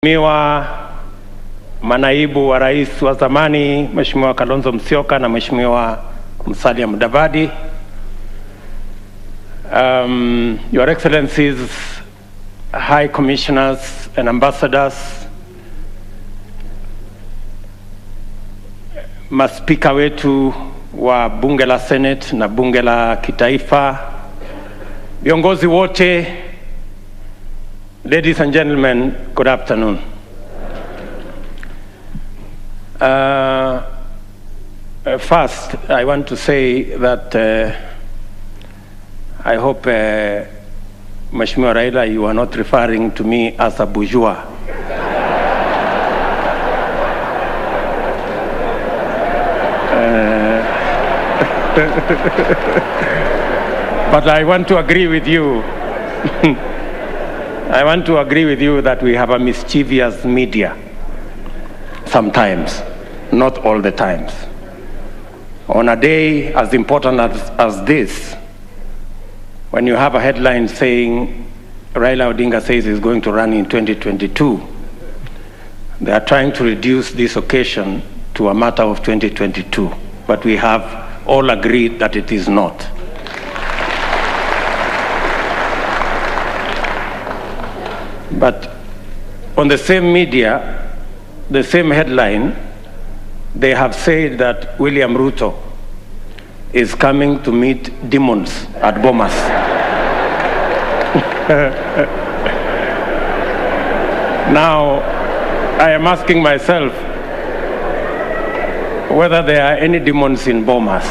Mheshimiwa manaibu wa rais wa zamani Mheshimiwa Kalonzo Musyoka na Mheshimiwa Musalia Mudavadi, Your Excellencies, High Commissioners and Ambassadors, maspika wetu wa bunge la Senate na bunge la kitaifa, viongozi wote, ladies and gentlemen, good afternoon. First, I want to say that I hope, Mheshimiwa Raila, you are not referring to me as a bourgeois. But I want to agree with you. I want to agree with you that we have a mischievous media sometimes, not all the times. On a day as important as this, when you have a headline saying Raila Odinga says he's going to run in 2022, they are trying to reduce this occasion to a matter of 2022, but we have all agreed that it is not. But on the same media, the same headline, they have said that William Ruto is coming to meet demons at Bomas. Now, I am asking myself whether there are any demons in Bomas.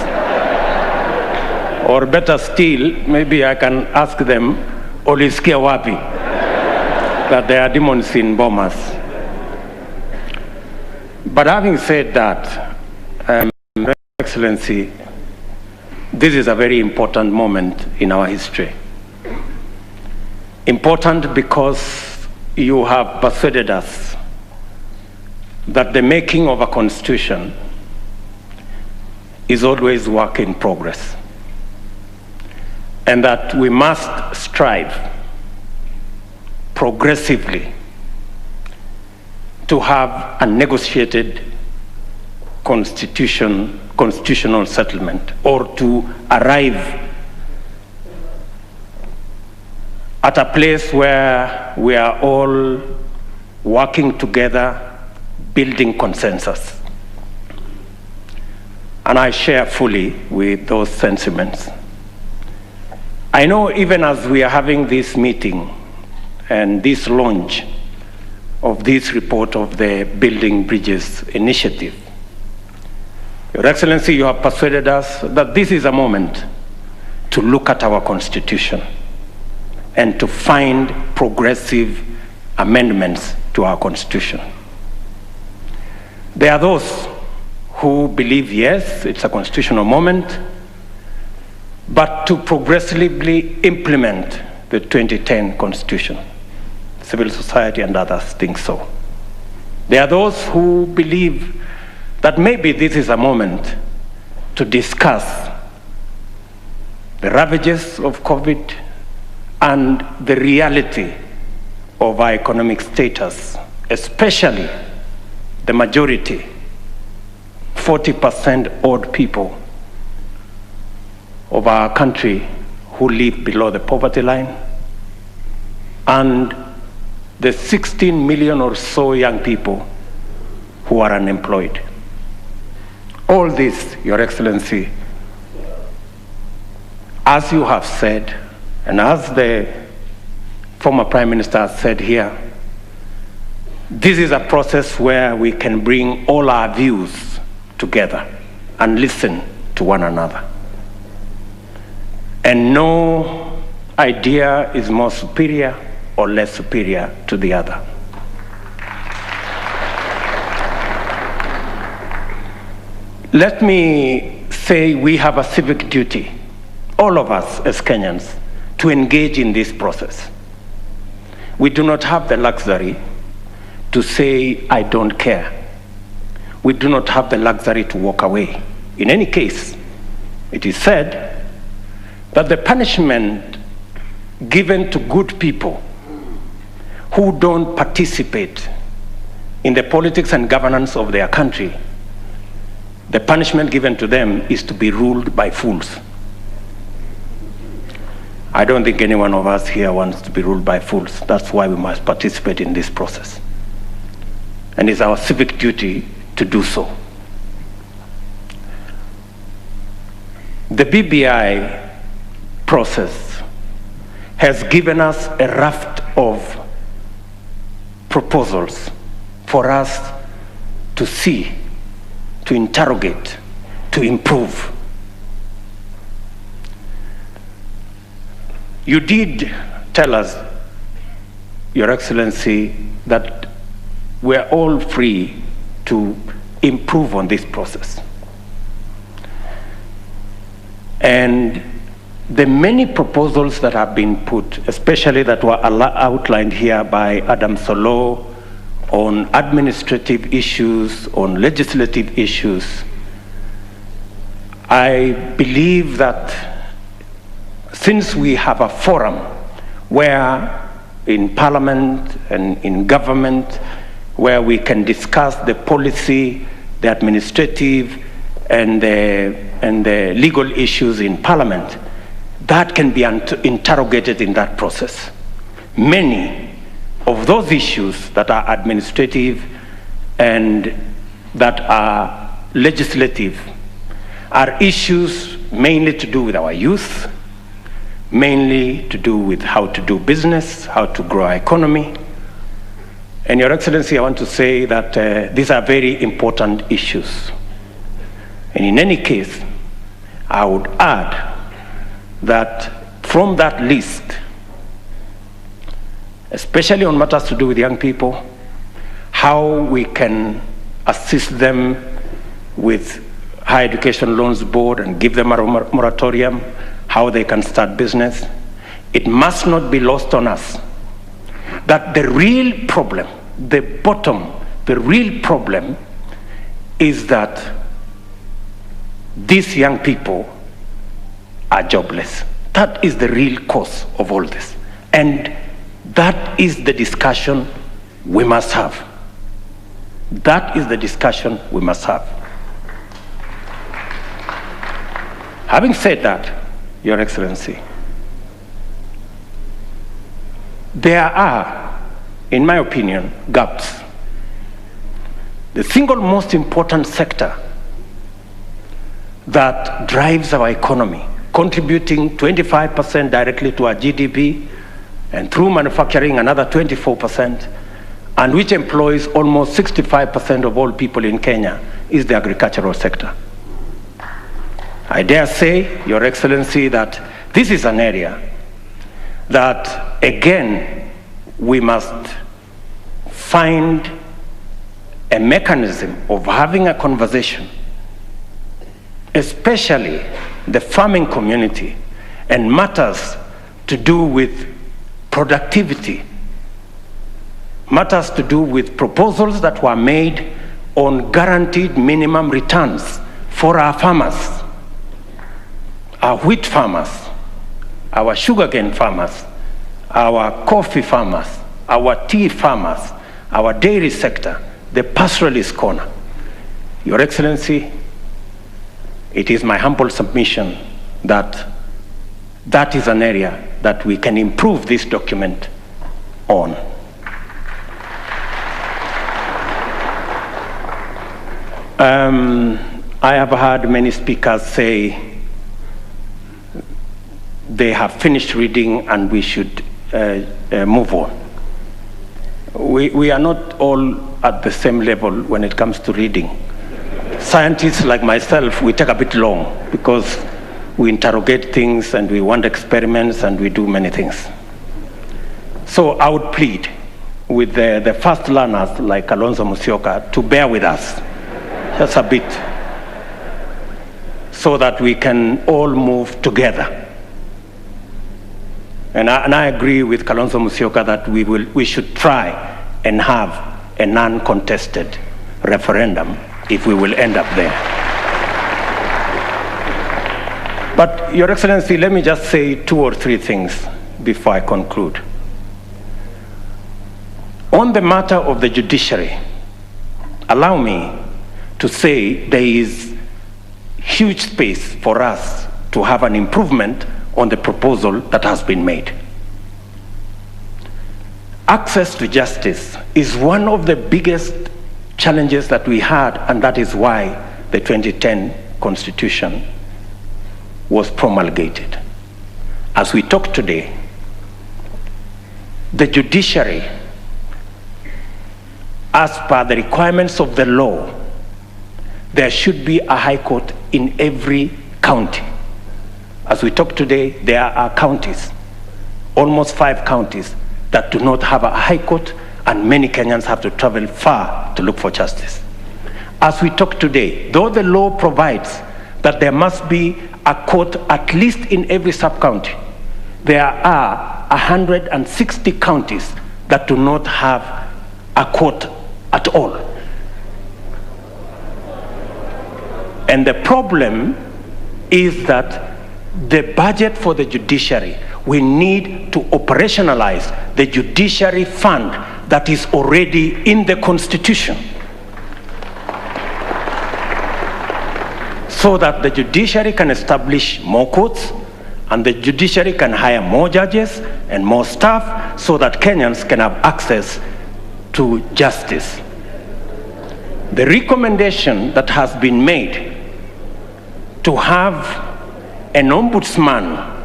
Or better still, maybe I can ask them, Olisikia wapi? That there are demons in Bomas. But having said that, Your Excellency, this is a very important moment in our history. Important because you have persuaded us that the making of a constitution is always work in progress, and that we must strive progressively to have a negotiated constitutional settlement, or to arrive at a place where we are all working together, building consensus. And I share fully with those sentiments. I know even as we are having this meeting and this launch of this report of the Building Bridges initiative, Your Excellency, you have persuaded us that this is a moment to look at our constitution and to find progressive amendments to our constitution. There are those who believe, yes, it's a constitutional moment, but to progressively implement the 2010 Constitution. Civil society and others think so. There are those who believe that maybe this is a moment to discuss the ravages of COVID and the reality of our economic status, especially the majority, 40% odd people of our country who live below the poverty line, and the 16 million or so young people who are unemployed. All this, Your Excellency, as you have said, and as the former Prime Minister has said here, this is a process where we can bring all our views together and listen to one another. And no idea is more superior or less superior to the other. Let me say we have a civic duty, all of us as Kenyans, to engage in this process. We do not have the luxury to say, I don't care. We do not have the luxury to walk away. In any case, it is said that the punishment given to good people who don't participate in the politics and governance of their country, the punishment given to them is to be ruled by fools. I don't think any one of us here wants to be ruled by fools. That's why we must participate in this process. And it's our civic duty to do so. The BBI process has given us a raft of proposals for us to see, to interrogate, to improve. You did tell us, Your Excellency, that we're all free to improve on this process. And the many proposals that have been put, especially that were outlined here by Adam Solo on administrative issues, on legislative issues, I believe that since we have a forum where in Parliament and in government, where we can discuss the policy, the administrative, and the legal issues in Parliament, that can be interrogated in that process. Many of those issues that are administrative and that are legislative are issues mainly to do with our youth, mainly to do with how to do business, how to grow our economy. And Your Excellency, I want to say that these are very important issues. And in any case, I would add that from that list, especially on matters to do with young people, how we can assist them with Higher Education Loans Board and give them a moratorium, how they can start business, it must not be lost on us that the real problem, the real problem is that these young people are jobless. That is the real cause of all this. And that is the discussion we must have. That is the discussion we must have. Having said that, Your Excellency, there are, in my opinion, gaps. The single most important sector that drives our economy, contributing 25% directly to our GDP, and through manufacturing another 24%, and which employs almost 65% of all people in Kenya, is the agricultural sector. I dare say, Your Excellency, that this is an area that, again, we must find a mechanism of having a conversation, especially the farming community, and matters to do with productivity, matters to do with proposals that were made on guaranteed minimum returns for our farmers, our wheat farmers, our sugarcane farmers, our coffee farmers, our tea farmers, our dairy sector, the pastoralist corner. Your Excellency, it is my humble submission that that is an area that we can improve this document on. I have heard many speakers say they have finished reading and we should move on. We are not all at the same level when it comes to reading. Scientists like myself, we take a bit long because we interrogate things and we want experiments and we do many things. So I would plead with the fast learners like Alonzo Musyoka to bear with us just a bit so that we can all move together. And I agree with Kalonzo Musyoka that we should try and have a non-contested referendum if we will end up there. But Your Excellency, let me just say 2 or 3 things before I conclude. On the matter of the judiciary, allow me to say there is huge space for us to have an improvement on the proposal that has been made. Access to justice is one of the biggest challenges that we had, and that is why the 2010 Constitution was promulgated. As we talk today, the judiciary, as per the requirements of the law, there should be a high court in every county. As we talk today, there are counties, almost 5 counties, that do not have a high court, and many Kenyans have to travel far to look for justice. As we talk today, though the law provides that there must be a court at least in every sub-county, there are 160 counties that do not have a court at all. And the problem is that the budget for the judiciary, we need to operationalize the judiciary fund that is already in the Constitution, so that the judiciary can establish more courts and the judiciary can hire more judges and more staff so that Kenyans can have access to justice. The recommendation that has been made to have an ombudsman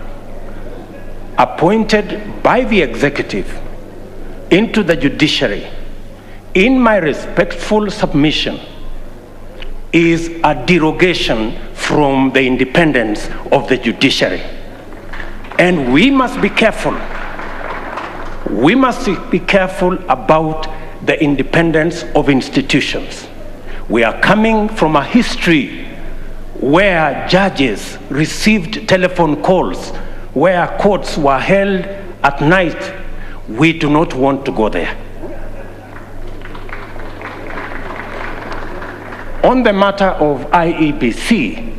appointed by the executive into the judiciary, in my respectful submission, is a derogation from the independence of the judiciary. And we must be careful. We must be careful about the independence of institutions. We are coming from a history where judges received telephone calls, where courts were held at night. We do not want to go there. On the matter of IEBC,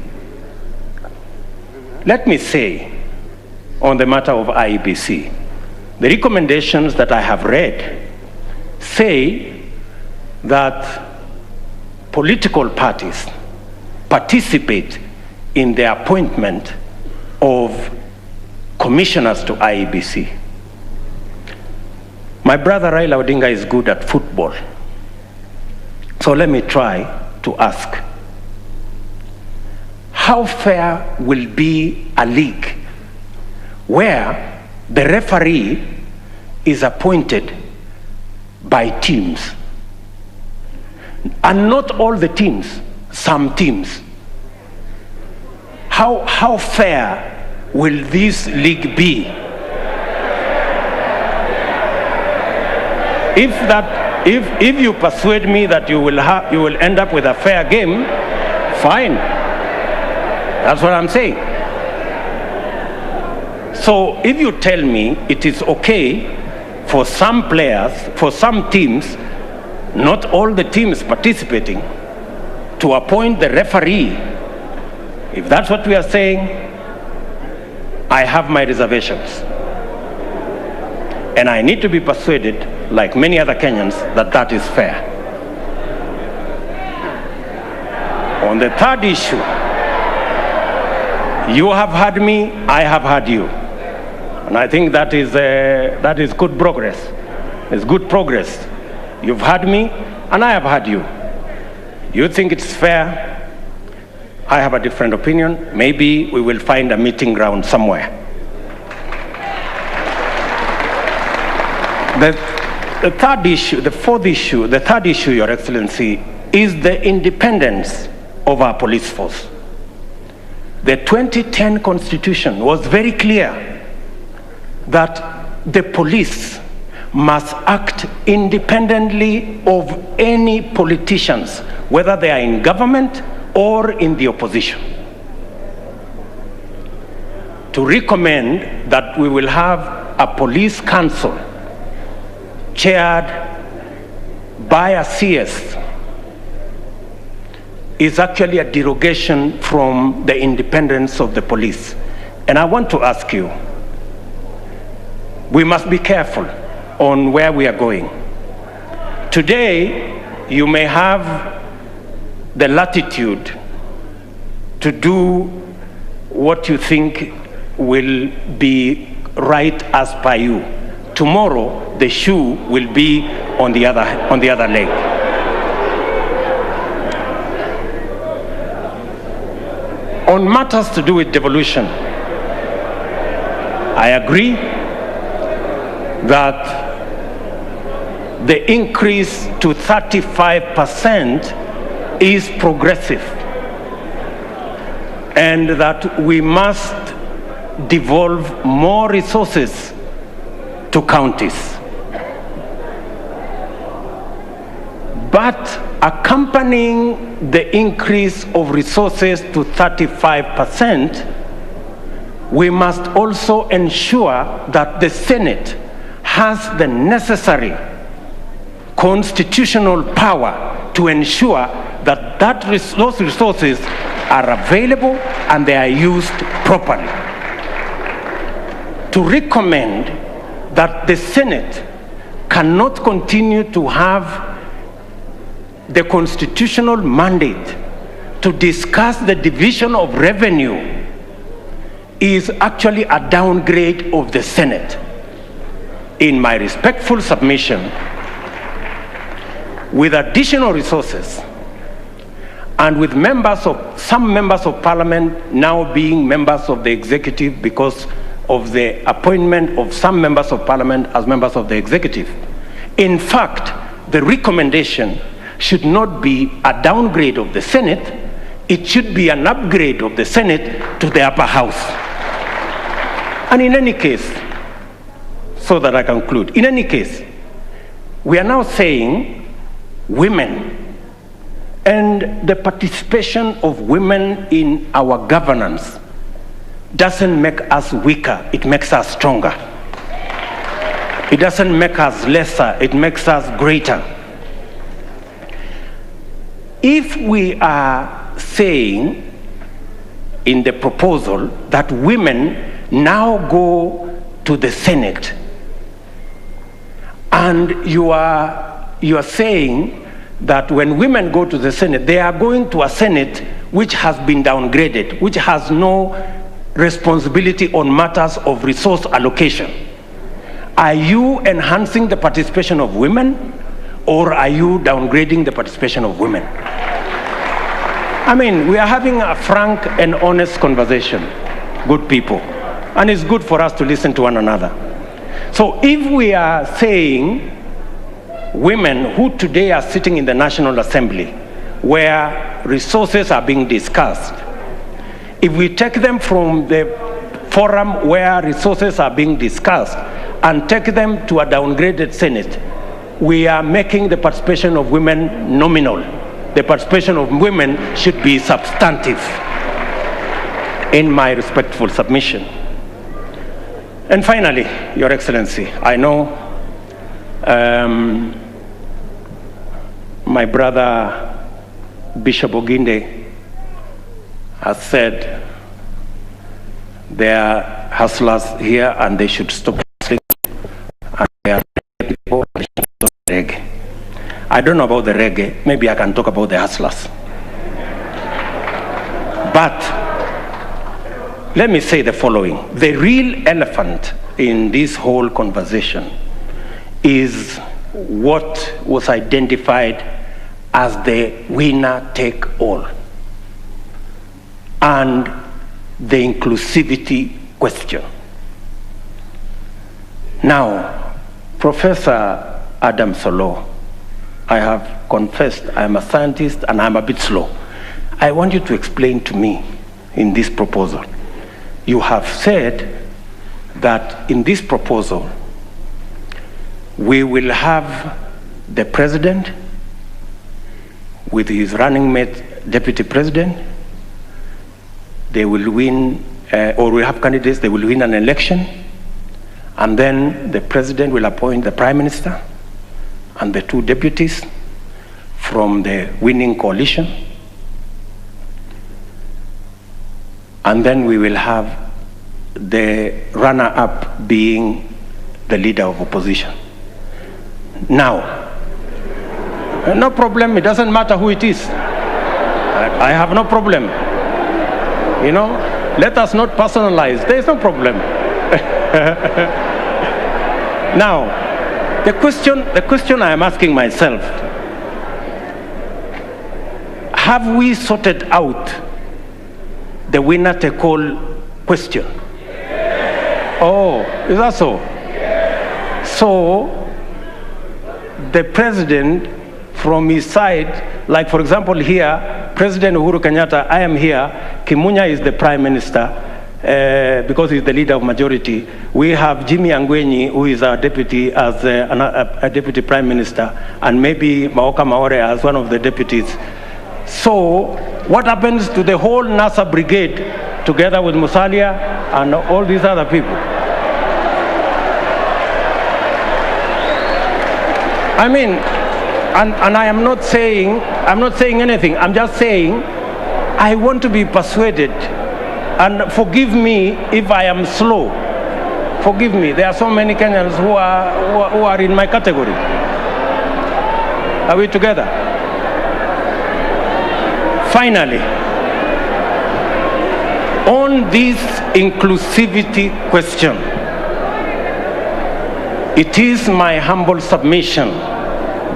let me say, on the matter of IEBC, the recommendations that I have read say that political parties participate in the appointment of commissioners to IEBC. My brother Raila Odinga is good at football. So let me try to ask, how fair will be a league where the referee is appointed by teams? And not all the teams, some teams. How fair will this league be? If you persuade me that you will end up with a fair game, fine. That's what I'm saying. So if you tell me it is okay for some players, for some teams, not all the teams participating, to appoint the referee, if that's what we are saying, I have my reservations. And I need to be persuaded, like many other Kenyans, that that is fair. On the third issue, you have heard me, I have heard you. And I think that is good progress. It's good progress. You've heard me, and I have heard you. You think it's fair? I have a different opinion. Maybe we will find a meeting ground somewhere. The third issue, the third issue, Your Excellency, is the independence of our police force. The 2010 Constitution was very clear that the police must act independently of any politicians, whether they are in government or in the opposition. To recommend that we will have a police council chaired by a CS is actually a derogation from the independence of the police. And I want to ask you, we must be careful on where we are going. Today, you may have the latitude to do what you think will be right as per you. Tomorrow, the shoe will be on the other leg. On matters to do with devolution, I agree that the increase to 35% is progressive, and that we must devolve more resources to counties. But accompanying the increase of resources to 35%, we must also ensure that the Senate has the necessary constitutional power to ensure that those resources are available and they are used properly. To recommend that the Senate cannot continue to have the constitutional mandate to discuss the division of revenue is actually a downgrade of the Senate. In my respectful submission, with additional resources and with some members of parliament now being members of the executive because of the appointment of some members of parliament as members of the executive, in fact, the recommendation should not be a downgrade of the Senate, it should be an upgrade of the Senate to the upper house. And in any case, so that I conclude, in any case, we are now saying women, and the participation of women in our governance doesn't make us weaker, it makes us stronger. It doesn't make us lesser, it makes us greater. If we are saying in the proposal that women now go to the Senate, and you are saying that when women go to the Senate, they are going to a Senate which has been downgraded, which has no responsibility on matters of resource allocation. Are you enhancing the participation of women, or are you downgrading the participation of women? I mean, we are having a frank and honest conversation, good people, and it's good for us to listen to one another. So if we are saying women who today are sitting in the National Assembly, where resources are being discussed, if we take them from the forum where resources are being discussed and take them to a downgraded Senate, we are making the participation of women nominal. The participation of women should be substantive, in my respectful submission. And finally, Your Excellency, I know my brother Bishop Oginde has said there are hustlers here and they should stop hustling, and there are people and they should stop reggae. I don't know about the reggae, maybe I can talk about the hustlers. But let me say the following. The real elephant in this whole conversation is what was identified as the winner take all and the inclusivity question. Now, Professor Adam Solo, I have confessed I'm a scientist and I'm a bit slow. I want you to explain to me in this proposal. You have said that in this proposal, we will have the president with his running mate, deputy president. They will win, or we have candidates, they will win an election, and then the president will appoint the prime minister and the two deputies from the winning coalition. And then we will have the runner-up being the leader of opposition. Now, No problem. It doesn't matter who it is. I have no problem. You know, let us not personalize. There is no problem. Now, the question I am asking myself, have we sorted out the winner take all question? Oh, is that so? So, the president from his side, like for example here, President Uhuru Kenyatta, I am here, Kimunya is the Prime Minister, because he's the leader of majority. We have Jimmy Angwenyi, who is our deputy, as a deputy Prime Minister, and maybe Maoka Maore as one of the deputies. So, what happens to the whole NASA brigade, together with Musalia and all these other people? I mean, and I am not saying anything. I'm just saying I want to be persuaded. And forgive me if I am slow. Forgive me. There are so many Kenyans who are in my category. Are we together? Finally, on this inclusivity question, it is my humble submission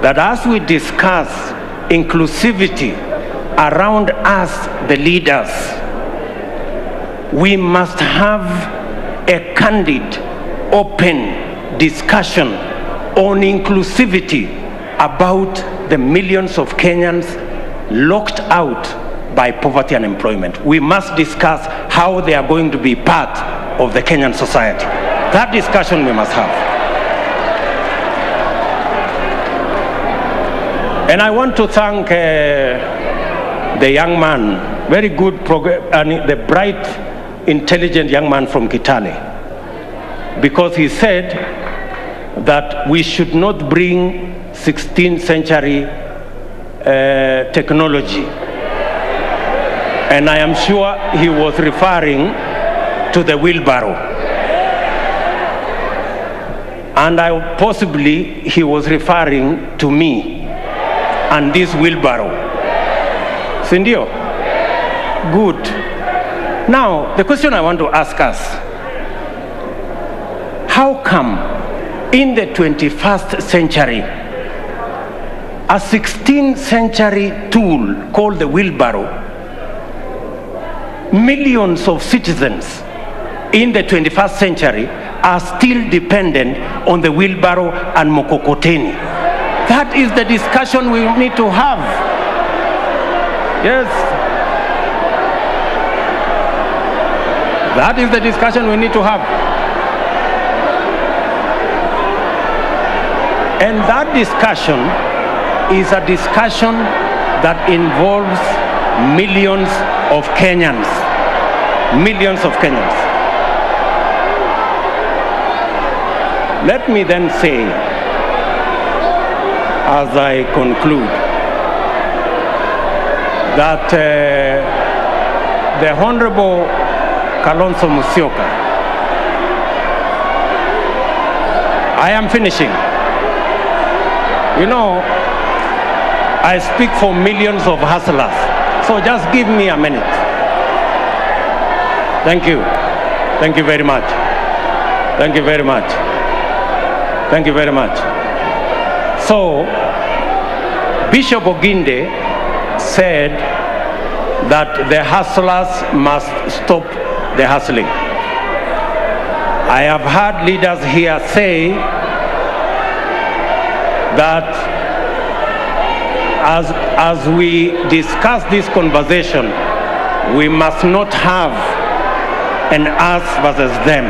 that as we discuss inclusivity around us, the leaders, we must have a candid, open discussion on inclusivity about the millions of Kenyans locked out by poverty and unemployment. We must discuss how they are going to be part of the Kenyan society. That discussion we must have. And I want to thank the young man, very good, and the bright, intelligent young man from Kitale, because he said that we should not bring 16th century technology. And I am sure he was referring to the wheelbarrow. And possibly he was referring to me and this wheelbarrow. Sindio? Good. Now, the question I want to ask us, how come in the 21st century, a 16th century tool called the wheelbarrow, millions of citizens in the 21st century are still dependent on the wheelbarrow and mokokoteni? That is the discussion we need to have. Yes. That is the discussion we need to have. And that discussion is a discussion that involves millions of Kenyans. Millions of Kenyans. Let me then say, as I conclude, that the Honorable Kalonzo Musyoka, I am finishing. You know, I speak for millions of hustlers, so just give me a minute. Thank you. Thank you very much. Thank you very much. Thank you very much. So, Bishop Oginde said that the hustlers must stop the hustling. I have heard leaders here say that as we discuss this conversation, we must not have an us versus them.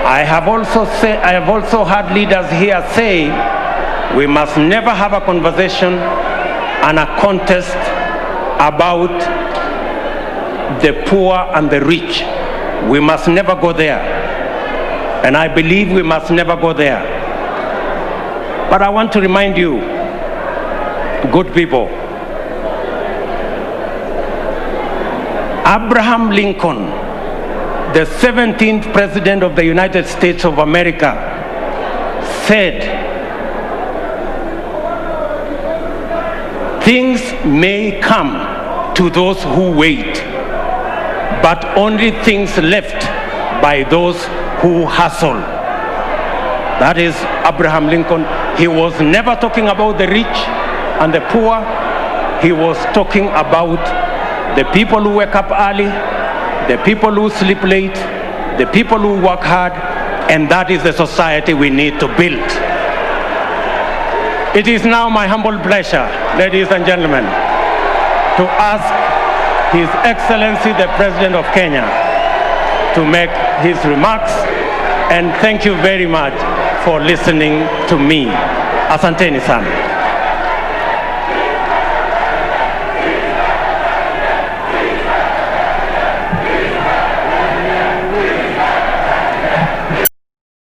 I have also heard leaders here say we must never have a conversation and a contest about the poor and the rich. We must never go there. And I believe we must never go there. But I want to remind you, good people, Abraham Lincoln, the 17th President of the United States of America, said Things may come to those who wait, but only things left by those who hustle. That is Abraham Lincoln. He was never talking about the rich and the poor. He was talking about the people who wake up early, the people who sleep late, the people who work hard, and that is the society we need to build. It is now my humble pleasure, ladies and gentlemen, to ask His Excellency the President of Kenya to make his remarks, and thank you very much for listening to me. Asanteni sana.